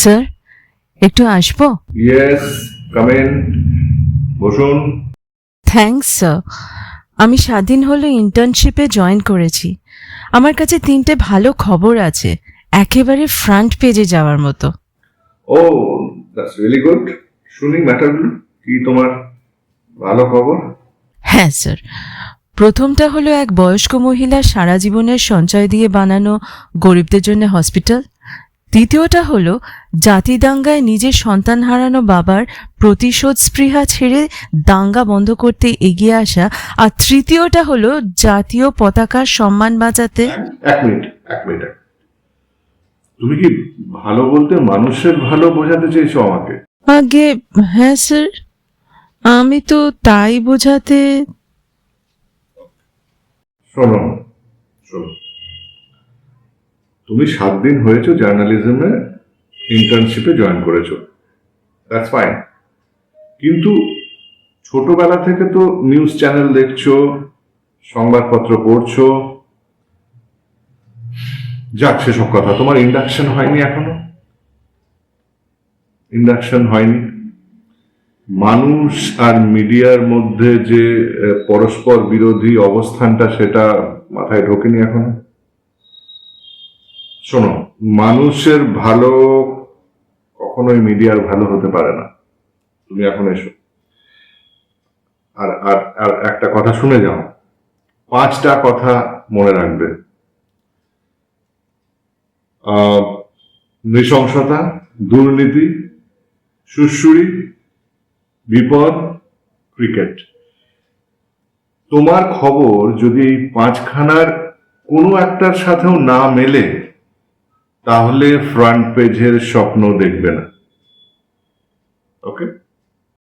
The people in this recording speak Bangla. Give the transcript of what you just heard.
স্যার, একটু আসবো? ইয়েস, কাম ইন, বসুন। Thanks sir. আমি 7 দিন হলো ইন্টার্নশিপে জয়েন করেছি। আমার কাছে 3টে ভালো খবর আছে, একেবারে ফ্রন্ট পেজে যাওয়ার মতো। ও, দ্যাটস রিয়েলি গুড। শুনি ম্যাটারগুলো কি তোমার ভালো খবর? হ্যাঁ স্যার, প্রথমটা হলো এক বয়স্ক মহিলা সারা জীবনের সঞ্চয় দিয়ে বানানো গরিবদের জন্য হসপিটাল। দ্বিতীয়টা হলো জাতি দাঙ্গায় নিজের সন্তান হারানো বাবার প্রতিশোধ স্পৃহা ছেড়ে দাঙ্গা বন্ধ করতে এগিয়ে আসা। আর তৃতীয়টা হলো জাতীয় পতাকার সম্মান বাঁচাতে। এক মিনিট, এক মিনিট। তুমি কি ভালো বলতে মানুষের ভালো বোঝাতে চেয়েছো আমাকে? আগে হ্যাঁ স্যার, আমি তো তাই বোঝাতে। শোনো শোনো, তুমি 7 দিন হয়েছো জার্নালিজমে ইন্টার্নশিপে জয়েন করেছো, দ্যাটস ফাইন। কিন্তু ছোটবেলা থেকে তো নিউজ চ্যানেল দেখছো, সংবাদপত্র পড়ছো। যাক, সেসব কথা। তোমার ইন্ডাকশন হয়নি এখনো? ইন্ডাকশন হয়নি। মানুষ আর মিডিয়ার মধ্যে যে পরস্পর বিরোধী অবস্থানটা, সেটা মাথায় ঢোকেনি এখনো। শোনো, মানুষের ভালো কখনোই মিডিয়ার ভালো হতে পারে না। তুমি এখন এসো, আর আর আর একটা কথা শুনে যাও। 5টা কথা মনে রাখবে। নৃশংসতা, দুর্নীতি, সুড়সুড়ি, বিপদ, ক্রিকেট। তোমার খবর যদি এই 5খানার কোনো একটার সাথেও না মেলে, তাহলে ফ্রন্ট পেজের স্বপ্ন দেখবে না। ওকে?